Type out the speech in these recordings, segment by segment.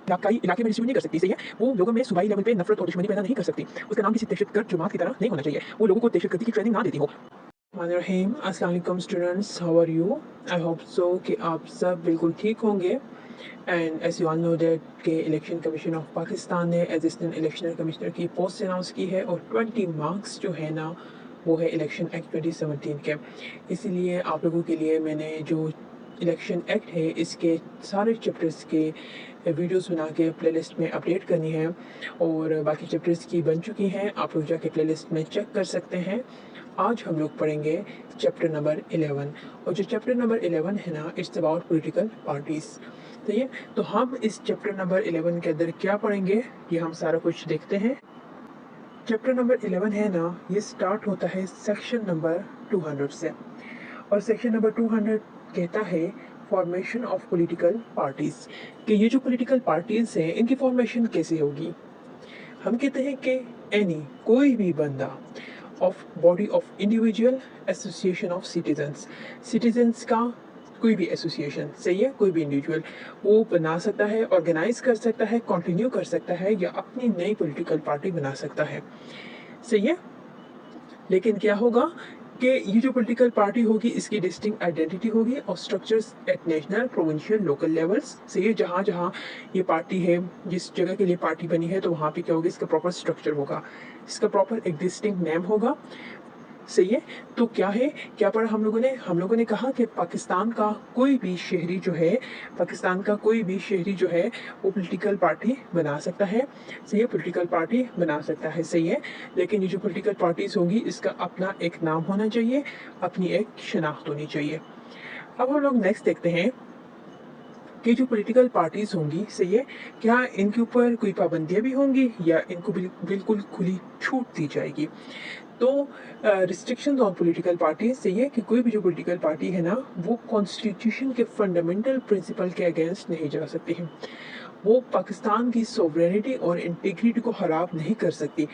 इलाके में डिस्ट्रीब्यूट नहीं कर सकती, सही है। वो लोगों में सूबाई लेवल पे नफरत और दुश्मनी पैदा नहीं कर सकती। उसका नाम किसी दहशतगर्द जमात की तरह नहीं होना चाहिए। वो लोगों को दहशतगर्दी की ट्रेनिंग ना देती हो। रहीम, अस्सलाम वालेकुम students, how are you? I hope so कि आप सब बिल्कुल ठीक होंगे। And as you all know that के इलेक्शन कमीशन ऑफ पाकिस्तान ने असिस्टेंट इलेक्शन कमिश्नर की पोस्ट अनाउंस की है और 20 मार्क्स जो है ना वो है इलेक्शन एक्ट 2017 के। इसीलिए आप लोगों के लिए मैंने जो इलेक्शन एक्ट है इसके सारे चैप्टर्स के वीडियोस बना के प्लेलिस्ट में अपडेट करनी है और बाकी चैप्टर्स की बन चुकी हैं, आप लोग जाके प्लेलिस्ट में चेक कर सकते हैं। आज हम लोग पढ़ेंगे चैप्टर नंबर 11 और जो चैप्टर नंबर 11 है ना इट्स अबाउट पॉलिटिकल पार्टीज़। तो ये तो हम इस चैप्टर नंबर 11 के अंदर क्या पढ़ेंगे ये हम सारा कुछ देखते हैं। चैप्टर नंबर 11 है ना ये स्टार्ट होता है सेक्शन नंबर 200 से और सेक्शन नंबर 200 कहता है फॉर्मेशन ऑफ पॉलिटिकल पार्टीज़ कि ये जो पॉलिटिकल पार्टीज़ हैं इनकी फॉर्मेशन कैसे होगी। हम कहते हैं कि एनी कोई भी बंदा of body of individual association of citizens का कोई भी एसोसिएशन, सही है, कोई भी इंडिविजुअल वो बना सकता है, ऑर्गेनाइज कर सकता है, कंटिन्यू कर सकता है या अपनी नई पॉलिटिकल पार्टी बना सकता है, सही है। लेकिन क्या होगा कि ये जो पॉलिटिकल पार्टी होगी इसकी डिस्टिंक्ट आइडेंटिटी होगी और structures at national, provincial, local levels, सही है। जहाँ जहाँ ये पार्टी है, जिस जगह के लिए पार्टी बनी है तो वहाँ पे क्या होगा, इसका प्रॉपर स्ट्रक्चर होगा, इसका प्रॉपर एक डिस्टिंक्ट नेम होगा, सही है। तो क्या है, क्या पढ़ा हम लोगों ने कहा कि पाकिस्तान का कोई भी शहरी जो है वो पॉलिटिकल पार्टी बना सकता है, सही है, पॉलिटिकल पार्टी बना सकता है, सही है। लेकिन ये जो पॉलिटिकल पार्टीज होंगी इसका अपना एक नाम होना चाहिए, अपनी एक शनाख्त होनी चाहिए। अब हम लोग नेक्स्ट देखते हैं कि जो पॉलिटिकल पार्टीज होंगी, सही है, क्या इनके ऊपर कोई पाबंदियां भी होंगी या इनको बिल्कुल खुली छूट दी जाएगी। तो रिस्ट्रिक्शंस ऑन पॉलिटिकल पार्टीज से ये कि कोई भी जो पॉलिटिकल पार्टी है ना वो कॉन्स्टिट्यूशन के फंडामेंटल प्रिंसिपल के अगेंस्ट नहीं जा सकती है, वो पाकिस्तान की सोवरेनिटी और इंटीग्रिटी को ख़राब नहीं कर सकती,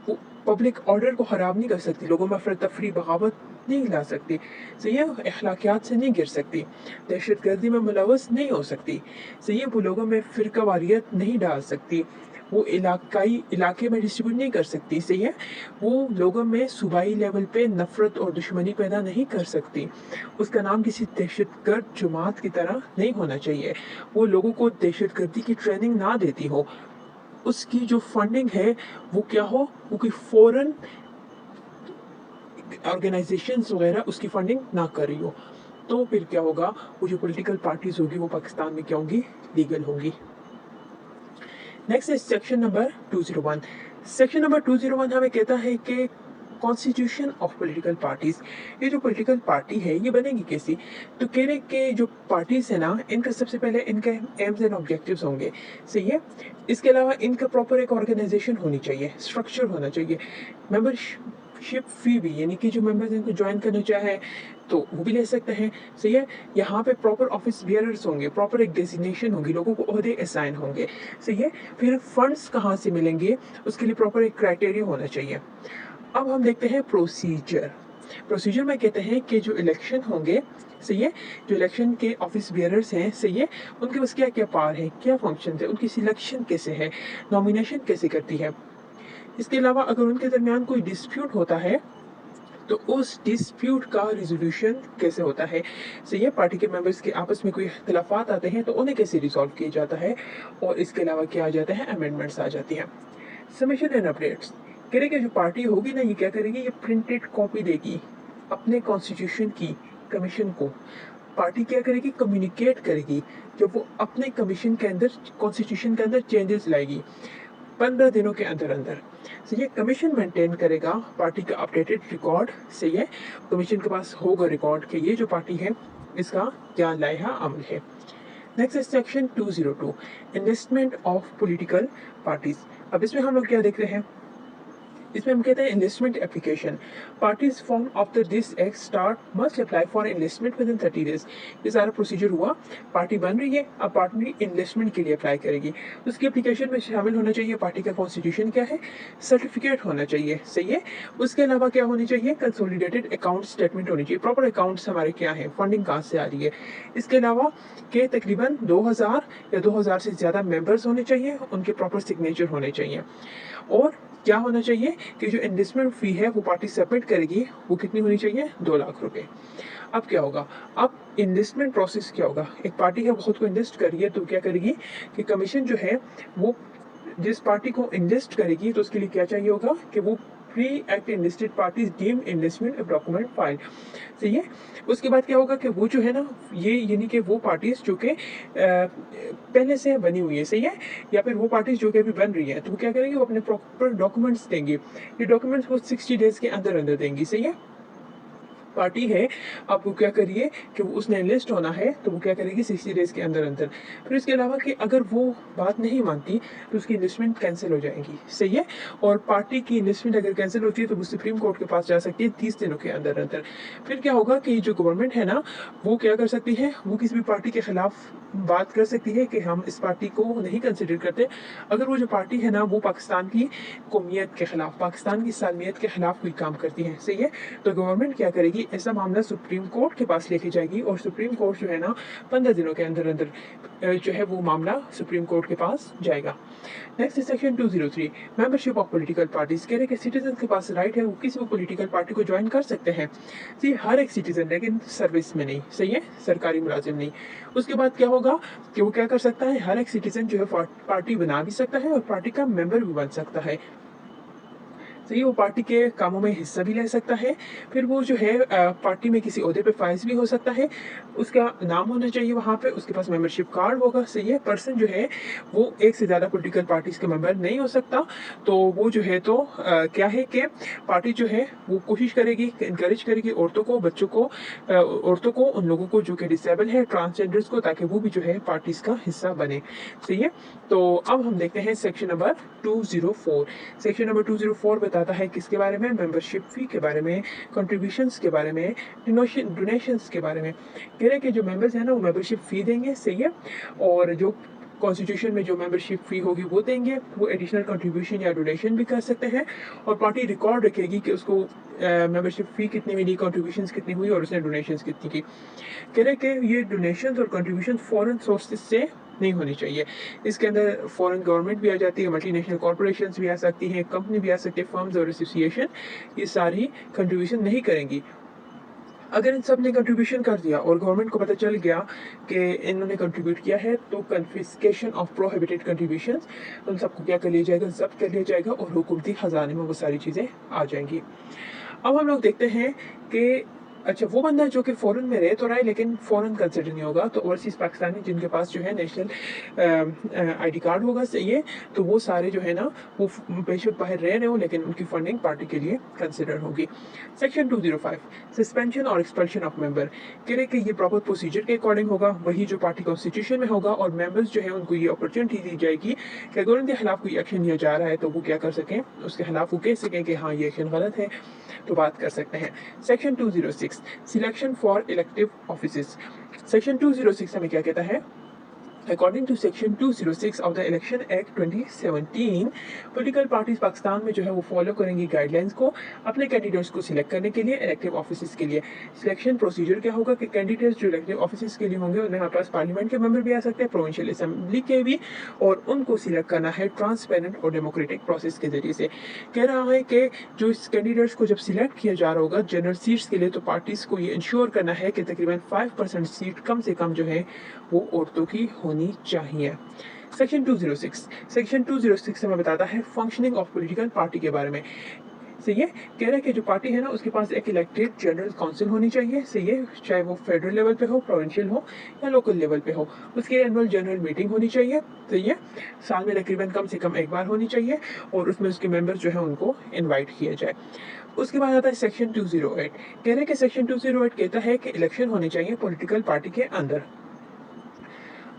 वो पब्लिक ऑर्डर को ख़राब नहीं कर सकती, लोगों में अफरा तफरी बगावत नहीं ला सकती, सही है, अखलाकियात से नहीं गिर सकती, दहशत गर्दी में मुलवस नहीं हो सकती, सही है, वो लोगों में फ़िरकावारियत नहीं डाल सकती, वो इलाके में डिस्ट्रीब्यूट नहीं कर सकती, सही है, वो लोगों में सूबाई लेवल पे नफ़रत और दुश्मनी पैदा नहीं कर सकती, उसका नाम किसी दहशतगर्द जमात की तरह नहीं होना चाहिए, वो लोगों को दहशतगर्दी की ट्रेनिंग ना देती हो, उसकी जो फंडिंग है वो क्या हो, वो कोई फॉरेन ऑर्गेनाइजेशंस वगैरह उसकी फंडिंग ना कर रही हो। तो फिर क्या होगा, वो जो पॉलिटिकल पार्टीज होगी वो पाकिस्तान में क्या होंगी, लीगल होंगी। नेक्स्ट है सेक्शन नंबर 201। सेक्शन नंबर 201 हमें कहता है कि कॉन्स्टिट्यूशन ऑफ पॉलिटिकल पार्टीज, ये जो पॉलिटिकल पार्टी है ये बनेगी कैसी। तो कह रहे कि जो पार्टीज है ना इनका सबसे पहले इनके एम्स एंड ऑब्जेक्टिव्स होंगे, सही है। इसके अलावा इनका प्रॉपर एक ऑर्गेनाइजेशन होनी चाहिए, स्ट्रक्चर होना चाहिए, मेंबरशिप फी भी, यानी कि जो मेंबर्स इनको ज्वाइन करना चाहे तो वो भी ले सकते हैं, सही है। यहाँ पे प्रॉपर ऑफिस बियरर्स होंगे, प्रॉपर एक डेजिग्नेशन होगी, लोगों को ओहदे असाइन होंगे, सही है। फिर फंड्स कहाँ से मिलेंगे उसके लिए प्रॉपर एक क्राइटेरिया होना चाहिए। अब हम देखते हैं प्रोसीजर में कहते हैं कि जो इलेक्शन होंगे, सही है, जो इलेक्शन के ऑफिस बियरर्स हैं, सही है, उनके पास क्या क्या पावर है, क्या फंक्शन है, उनकी सिलेक्शन कैसे है, नॉमिनेशन कैसे करती है। इसके अलावा अगर उनके दरमियान कोई डिस्प्यूट होता है तो उस डिस्प्यूट का रिजोल्यूशन कैसे होता है, सही है, पार्टी के मेंबर्स के आपस में कोई इख्तिलाफात आते हैं तो उन्हें कैसे रिजॉल्व किया जाता है, और इसके अलावा क्या आ जाता है, अमेंडमेंट्स आ जाती हैं। सबमिशन एंड अपडेट्स करेगी जो पार्टी होगी ना ये क्या करेगी, ये प्रिंटेड कॉपी देगी अपने कॉन्स्टिट्यूशन की कमीशन को। पार्टी क्या करेगी, कम्युनिकेट करेगी जब वो अपने कमीशन के अंदर, कॉन्स्टिट्यूशन के अंदर चेंजेस लाएगी 15 दिनों के अंदर अंदर, सही है। कमीशन मेंटेन करेगा पार्टी का अपडेटेड रिकॉर्ड, सही है, कमीशन के पास होगा रिकॉर्ड कि ये जो पार्टी है इसका क्या लाइहा अमल है। नेक्स्ट है section 202 investment of political parties. अब इसमें हम लोग क्या देख रहे हैं इसमें हम कहते हैं investment application. Parties form after this act start must apply for investment with in 30 days. ये सारा प्रोसीजर हुआ, पार्टी बन रही है, अब पार्टी इन्वेस्टमेंट के लिए अप्लाई करेगी। उसकी एप्लीकेशन में शामिल होना चाहिए पार्टी का कॉन्स्टिट्यूशन क्या है, सर्टिफिकेट होना चाहिए, सही है। उसके अलावा क्या होनी चाहिए, कंसोलिडेटेड अकाउंट स्टेटमेंट होनी चाहिए, प्रॉपर अकाउंट्स हमारे क्या है, फंडिंग कहाँ से आ रही है। इसके अलावा के तकरीबन 2000 या 2000 से ज़्यादा मेंबर्स होने चाहिए, उनके प्रॉपर सिग्नेचर होने चाहिए। और क्या होना चाहिए कि जो इन्वेस्टमेंट फी है वो पार्टी सबमिट करेगी, वो कितनी होनी चाहिए, 2 लाख रुपए। अब क्या होगा, अब इन्वेस्टमेंट प्रोसेस क्या होगा, एक पार्टी है बहुत को इन्वेस्ट करी है तो क्या करेगी कि कमीशन जो है वो जिस पार्टी को इन्वेस्ट करेगी तो उसके लिए क्या चाहिए होगा कि वो pre act invested parties deem investment document file, सही है। उसके बाद क्या होगा कि वो जो है ना, ये यानी कि वो पार्टीज जो कि पहले से बनी हुई है, सही है, या फिर वो पार्टीज जो कि अभी बन रही है, तो वो क्या करेंगे, वो अपने प्रॉपर डॉक्यूमेंट्स देंगे। ये डॉक्यूमेंट्स वो 60 डेज के अंदर अंदर देंगी, सही है। पार्टी है, आप वो क्या करिए कि वो उसने लिस्ट होना है तो वो क्या करेगी 60 डेज के अंदर अंदर। फिर इसके अलावा कि अगर वो बात नहीं मानती तो उसकी इन्वेस्टमेंट कैंसिल हो जाएगी, सही है। और पार्टी की इन्वेस्टमेंट अगर कैंसिल होती है तो वो सुप्रीम कोर्ट के पास जा सकती है 30 दिनों के अंदर अंदर। फिर क्या होगा कि जो गवर्नमेंट है ना, वो क्या कर सकती है, वो किसी भी पार्टी के खिलाफ बात कर सकती है कि हम इस पार्टी को नहीं कंसिडर करते। अगर वो जो पार्टी है ना वो पाकिस्तान की कौमियत के खिलाफ, पाकिस्तान की सालमियत के खिलाफ कोई काम करती है, सही है, तो गवर्नमेंट क्या करेगी, ऐसा मामला सुप्रीम कोर्ट के पास लेके जाएगी और सुप्रीम कोर्ट जो है ना 15 दिनों के अंदर अंदर जो है वो मामला सुप्रीम कोर्ट के पास जाएगा। Next section 203 membership of political parties, कह रहे कि सिटीजन के पास राइट है वो किसी भी पॉलिटिकल पार्टी को ज्वाइन कर सकते हैं, जी हर एक सिटीजन, लेकिन सर्विस में नहीं, सही है, सरकारी मुलाजिम नहीं। उसके बाद क्या होगा कि वो क्या कर सकता है, हर एक सिटीजन जो है पार्टी बना भी सकता है और पार्टी का मेंबर भी बन सकता है, सही, वो पार्टी के कामों में हिस्सा भी ले सकता है। फिर वो जो है पार्टी में किसी ओहदे पे फाइज भी हो सकता है, उसका नाम होना चाहिए वहाँ पे, उसके पास मेंबरशिप कार्ड होगा, सही है। पर्सन जो है वो एक से ज़्यादा पॉलिटिकल पार्टीज का मेंबर नहीं हो सकता। तो वो जो है तो क्या है कि पार्टी जो है वो कोशिश करेगी, इंकरेज करेगी औरतों को, बच्चों को, औरतों को, उन लोगों को जो कि डिसेबल है, ट्रांसजेंडर्स को, ताकि वो भी जो है पार्टीज का हिस्सा बने, सही है। तो अब हम देखते हैं सेक्शन नंबर 204। सेक्शन नंबर 204 बताता है किसके बारे में, मेंबरशिप फी के बारे में, कंट्रीब्यूशंस के बारे में, डोनेशंस के बारे में। कह रहे कि जो मेंबर्स हैं ना वो मेंबरशिप फी देंगे, सही है, और जो कॉन्स्टिट्यूशन में जो मेंबरशिप फी होगी वो देंगे, वो एडिशनल कंट्रीब्यूशन या डोनेशन भी कर सकते हैं। और पार्टी रिकॉर्ड रखेगी कि उसको मेंबरशिप फी कितनी मिली, कंट्रीब्यूशंस कितनी हुई और उसने डोनेशंस कितनी की। कह रहे कि ये डोनेशंस और कंट्रीब्यूशन फॉरेन सोर्सेज से नहीं होनी चाहिए। इसके अंदर फॉरेन गवर्नमेंट भी आ जाती है, मल्टीनेशनल कॉर्पोरेशंस भी आ सकती हैं, कंपनी भी आ सकती है, फर्म्स और एसोसिएशन, ये सारी कंट्रीब्यूशन नहीं करेंगी। अगर इन सब ने कंट्रीब्यूशन कर दिया और गवर्नमेंट को पता चल गया कि इन्होंने कंट्रीब्यूट किया है तो कन्फिस्केशन ऑफ प्रोहिबिटेड कंट्रीब्यूशंस, उन सबको क्या कर लिया जाएगा, जब्त कर लिया जाएगा और हुकूमती खजाने में वो सारी चीज़ें आ जाएंगी। अब हम लोग देखते हैं कि अच्छा वो बंदा जो कि फॉरेन में रह तो रहा है लेकिन फॉरेन कंसिडर नहीं होगा, तो ओवरसीज पाकिस्तानी जिनके पास जो है नेशनल आईडी कार्ड होगा, सही है, तो वो सारे जो है ना वो बेशक बाहर रह रहे हो लेकिन उनकी फंडिंग पार्टी के लिए कंसिडर होगी। सेक्शन 205 सस्पेंशन और एक्सपल्शन ऑफ मेंबर, कह रहे कि ये प्रॉपर प्रोसीजर के अकॉर्डिंग होगा, वही जो पार्टी कॉन्स्टिट्यूशन में होगा, और मेंबर्स जो है उनको ये अपॉर्चुनिटी दी जाएगी कि अगर उनके खिलाफ कोई एक्शन लिया जा रहा है तो वो क्या कर सकें, उसके खिलाफ वो कह सकें कि हाँ ये एक्शन गलत है, तो बात कर सकते हैं। Section 206 selection for elective offices, section 206 हमें क्या कहता है, According to Section 206 of the Election Act 2017, political parties Pakistan में जो है वो फॉलो करेंगी गाइडलाइंस को अपने कैंडिडेट्स को सिलेक्ट करने के लिए इलेक्टिव ऑफिसेज के लिए। सिलेक्शन प्रोसीजर क्या होगा कि कैंडिडेट्स जो इलेक्टिव ऑफिसेज के लिए होंगे उनमें हमारे पास पार्लियामेंट के मेंबर भी आ सकते हैं, प्रोविंशियल असेंबली के भी, और उनको सिलेक्ट करना है ट्रांसपेरेंट और डेमोक्रेटिक प्रोसेस के जरिए से। कह रहा है कि जो इस कैंडिडेट्स को जब सिलेक्ट किया जा रहा होगा जनरल सीट्स के लिए, तो पार्टीज को ये इंश्योर करना है कि तकरीबन 5% सीट कम से कम जो है वो औरतों की होनी चाहिए। सेक्शन 206, सेक्शन 206 हमें बताता है फंक्शनिंग ऑफ पॉलिटिकल पार्टी के बारे में। सही है, कह रहा है कि जो पार्टी है ना उसके पास एक इलेक्टेड जनरल काउंसिल होनी चाहिए, सही है, चाहे वो फेडरल लेवल पे हो, प्रोविंशियल हो या लोकल लेवल पे हो। उसकी एनुअल जनरल मीटिंग होनी चाहिए, सही है, साल में तकरीबन कम से कम एक बार होनी चाहिए, और उसमें उसके मेंबर्स जो है उनको इन्वाइट किया जाए। उसके बाद आता है सेक्शन 208, कह रहे हैं कि सेक्शन 208 कहता है कि इलेक्शन होने चाहिए पॉलिटिकल पार्टी के अंदर।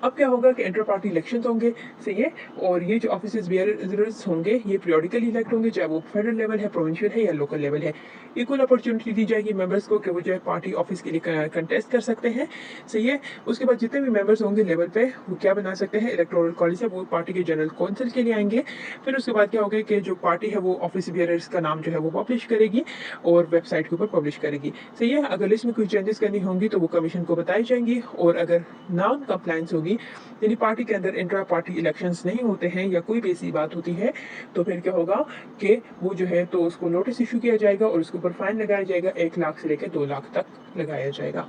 अब क्या होगा कि इंटर पार्टी इलेक्शन होंगे, सही है, और ये जो ऑफिस बेयरर्स होंगे ये पीरियडिकली इलेक्ट होंगे, चाहे वो फेडरल लेवल है, प्रोविंशियल है या लोकल लेवल है। इक्वल अपॉर्चुनिटी दी जाएगी मेंबर्स को कि वो जो है पार्टी ऑफिस के लिए कंटेस्ट कर सकते हैं, सही है। उसके बाद जितने भी मेंबर्स होंगे लेवल पे वो क्या बना सकते हैं, इलेक्टोरल कॉलेज से वो पार्टी के जनरल काउंसिल के लिए आएंगे। फिर उसके बाद क्या होगा कि जो पार्टी है वो ऑफिस बेयरर्स का नाम जो है वो पब्लिश करेगी और वेबसाइट के ऊपर पब्लिश करेगी, सही है। अगर लिस्ट में कोई चेंजेस करनी होंगी तो वो कमीशन को बताई जाएंगी, और अगर नॉन कंप्लायंस होगी यानी पार्टी के अंदर इंट्रा पार्टी इलेक्शंस नहीं होते हैं या कोई भी ऐसी बात होती है तो फिर क्या होगा कि वो जो है तो उसको नोटिस इशू किया जाएगा और उसके ऊपर फाइन लगाया जाएगा, 1 लाख से लेकर 2 लाख तक लगाया जाएगा।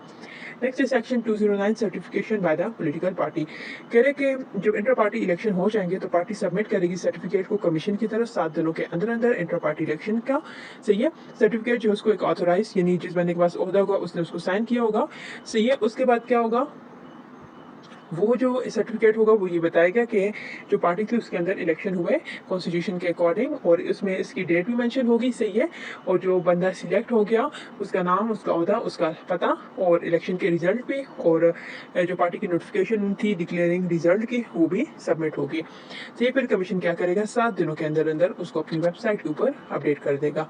नेक्स्ट है section 209 certification by the political party. कह रहे कि जब इंटर पार्टी इलेक्शन हो जाएंगे तो पार्टी सबमिट करेगी सर्टिफिकेट को कमीशन की तरफ 7 दिनों के अंदर अंदर इंटर पार्टी इलेक्शन का, सही है। सर्टिफिकेट जो उसको एक ऑथोराइज यानी जिस बंदे के पास ओहदा होगा उसने उसको साइन किया होगा, सही है। उसके बाद क्या होगा, वो जो सर्टिफिकेट होगा वो ये बताएगा कि जो पार्टी थी उसके अंदर इलेक्शन हुए कॉन्स्टिट्यूशन के अकॉर्डिंग, और इसमें इसकी डेट भी मेंशन होगी, सही है। और जो बंदा सिलेक्ट हो गया उसका नाम, उसका ओहदा, उसका पता और इलेक्शन के रिजल्ट भी, और जो पार्टी की नोटिफिकेशन थी डिक्लेयरिंग रिजल्ट की वो भी सबमिट होगी, सही। फिर कमीशन क्या करेगा, 7 दिनों के अंदर अंदर उसको अपनी वेबसाइट के ऊपर अपडेट कर देगा।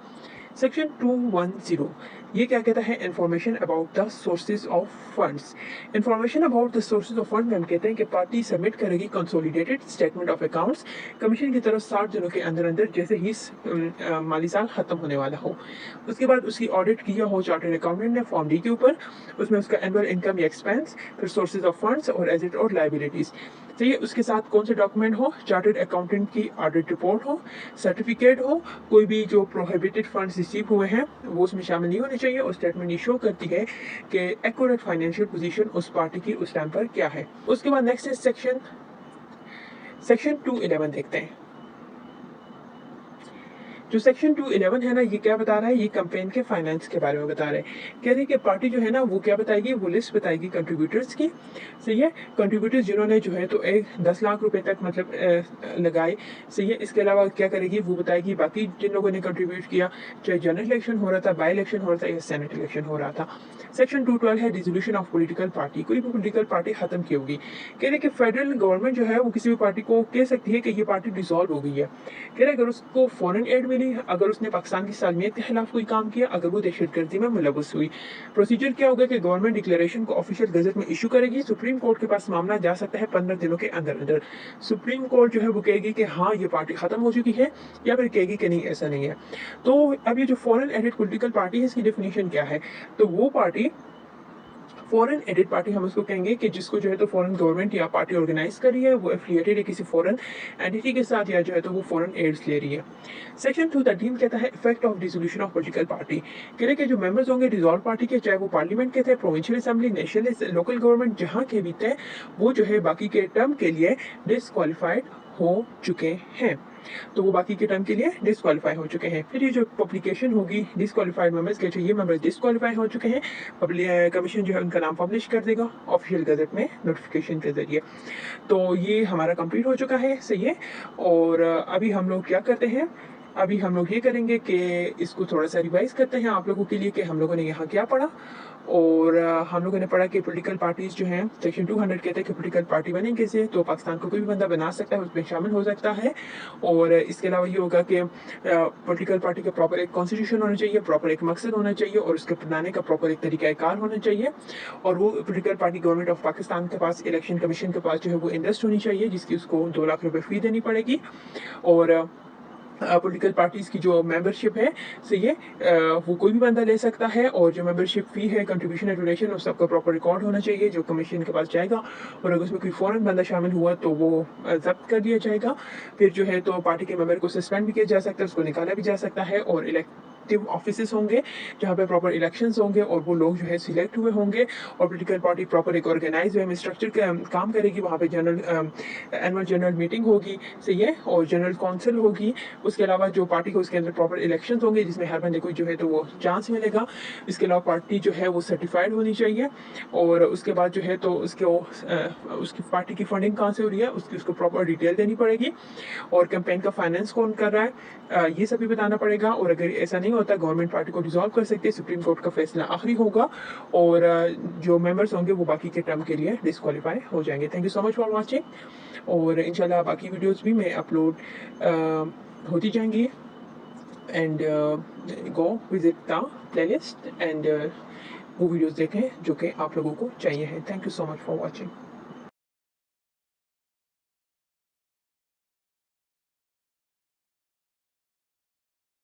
सेक्शन 210 ये क्या कहता है, information about the sources of funds. Information about the sources of fund में हम कहते हैं कि पार्टी सबमिट करेगी consolidated statement of accounts commission की तरफ 60 दिनों के अंदर अंदर जैसे ही माली साल खत्म होने वाला हो। उसके बाद उसकी ऑडिट किया हो चार्टर्ड अकाउंटेंट ने फॉर्म डी के ऊपर, उसमें उसका एनुअल इनकम या एक्सपेंस, फिर सोर्सेज ऑफ फंड्स और एसेट और लाइबिलिटीज, तो ये उसके साथ कौन से डॉक्यूमेंट हो, चार्टर्ड अकाउंटेंट की ऑडिट रिपोर्ट हो, सर्टिफिकेट हो, कोई भी जो प्रोहिबिटेड फंड्स रिसीव हुए हैं वो उसमें शामिल नहीं होने चाहिए, और स्टेटमेंट ये शो करती है कि एक्यूरेट फाइनेंशियल पोजीशन उस पार्टी की उस टाइम पर क्या है। उसके बाद नेक्स्ट है सेक्शन 211 देखते हैं। जो सेक्शन 211 है ना ये क्या बता रहा है, ये कैंपेन के फाइनेंस के बारे में बता रहे हैं। कह रहे हैं कि पार्टी जो है ना वो क्या बताएगी, वो लिस्ट बताएगी कंट्रीब्यूटर्स की, सही है। कंट्रीब्यूटर्स जिन्होंने जो है तो 10 लाख रुपए तक मतलब लगाए, सही है। इसके अलावा क्या करेगी, वो बताएगी बाकी जिन लोगों ने कंट्रीब्यूट किया, चाहे जनरल इलेक्शन हो रहा था, बाई इलेक्शन हो रहा था या सेनेट इलेक्शन हो रहा था। सेक्शन 212 है डिसोल्यूशन ऑफ पॉलिटिकल पार्टी, कोई भी पॉलिटिकल पार्टी खत्म की होगी। कह रहे कि फेडरल गवर्नमेंट जो है वो किसी भी पार्टी को कह सकती है कि ये पार्टी डिसॉल्व हो गई है। कह रहे अगर उसको फॉरेन एड मिली, अगर उसने पाकिस्तान की सालमियत के खिलाफ कोई काम किया, अगर वो दहशतगर्दी में मुलव्वस हुई। प्रोसीजर क्या होगा कि गवर्नमेंट डिक्लेरेशन को ऑफिशियल गजट में इशू करेगी, सुप्रीम कोर्ट के पास मामला जा सकता है 15 दिनों के अंदर अंदर। सुप्रीम कोर्ट जो है वो कहेगी कि हाँ ये पार्टी खत्म हो चुकी है, या फिर कहेगी कि नहीं ऐसा नहीं है। तो अब ये जो फॉरेन एडेड पॉलिटिकल पार्टी है इसकी डेफिनेशन क्या है, तो वो पार्टी फॉरेन एडेड पार्टी हम उसको कहेंगे कि जिसको जो है तो फॉरेन गवर्नमेंट या पार्टी ऑर्गेनाइज कर रही है, वो एफिलिएटेड है किसी फॉरेन एंटिटी के साथ, या जो है तो वो फॉरेन एड्स ले रही है। सेक्शन 213 कहता है effect of dissolution of political party. कह रहे कि जो मेंबर्स होंगे डिसॉल्व पार्टी के, चाहे वो पार्लियामेंट के थे, provincial assembly, national local government जहाँ के भी थे, वो जो है बाकी के टर्म के लिए डिसक्वालीफाइड हो चुके हैं, तो वो बाकी के टर्म के लिए डिसक्वालीफाई हो चुके हैं। फिर ये जो पब्लिकेशन होगी डिसक्वालीफाइड मेंबर्स के, जो ये मेंबर्स डिसक्वालीफाई हो चुके हैं, कमीशन जो है उनका नाम पब्लिश कर देगा ऑफिशियल गजट में नोटिफिकेशन के जरिए। तो ये हमारा कंप्लीट हो चुका है, सही है। और अभी हम लोग क्या करते हैं, अभी हम लोग ये करेंगे कि इसको थोड़ा सा रिवाइज करते हैं आप लोगों के लिए कि हम लोगों ने यहाँ क्या पढ़ा। और हम लोगों ने पढ़ा कि पॉलिटिकल पार्टीज जो हैं सेक्शन 200 कहते हैं कि पॉलिटिकल पार्टी बने कैसे, तो पाकिस्तान को कोई भी बंदा बना सकता है, उसमें शामिल हो सकता है। और इसके अलावा ये होगा कि पॉलिटिकल पार्टी का प्रॉपर एक कॉन्स्टिट्यूशन होना चाहिए, प्रॉपर एक मकसद होना चाहिए, और उसके बनाने का प्रॉपर एक तरीकाकार होना चाहिए। और वो political party government of Pakistan के पास, इलेक्शन कमीशन के पास जो है वो इंटरेस्ट होनी चाहिए, जिसकी उसको 2 लाख रुपए फी देनी पड़ेगी। और पॉलिटिकल पार्टीज की जो मेंबरशिप है, सही है, वो कोई भी बंदा ले सकता है। और जो मेंबरशिप फी है, कंट्रीब्यूशन एंड डोनेशन, उस सबका प्रॉपर रिकॉर्ड होना चाहिए जो कमीशन के पास जाएगा। और अगर उसमें कोई फॉरेन बंदा शामिल हुआ तो वो जब्त कर दिया जाएगा। फिर जो है तो पार्टी के मेंबर को सस्पेंड भी किया जा सकता है, उसको निकाला भी जा सकता है। और इलेक्टिव ऑफिसेस होंगे जहाँ पे प्रॉपर इलेक्शंस होंगे, और वो लोग जो है सिलेक्ट हुए होंगे, और पॉलिटिकल पार्टी प्रॉपर एक ऑर्गेनाइज वे में स्ट्रक्चर काम करेगी। वहाँ पे एनुअल जनरल मीटिंग होगी, सही है, और जनरल काउंसिल होगी। उसके अलावा जो पार्टी को उसके अंदर प्रॉपर इलेक्शंस होंगे जिसमें हर बंदे को जो है तो वो चांस मिलेगा। इसके अलावा पार्टी जो है वो सर्टिफाइड होनी चाहिए। और उसके बाद जो है तो उसकी पार्टी की फंडिंग कहाँ से हो रही है उसको प्रॉपर डिटेल देनी पड़ेगी। और कैंपेन का फाइनेंस कौन कर रहा है ये सभी बताना पड़ेगा। और अगर ऐसा नहीं होता, गवर्नमेंट पार्टी को डिसॉल्व कर सकते हैं, सुप्रीम कोर्ट का फैसला आखिरी होगा और जो मेंबर्स होंगे वो बाकी के टर्म के लिए डिस्क्वालीफाई हो जाएंगे। Thank you so much for watching और इंशाल्लाह बाकी वीडियोस भी मैं अपलोड होती जाएंगी and go visit the playlist and वो वीडियोस देखें जो कि आप लोगों को चाहिए है। Thank you so much for watching.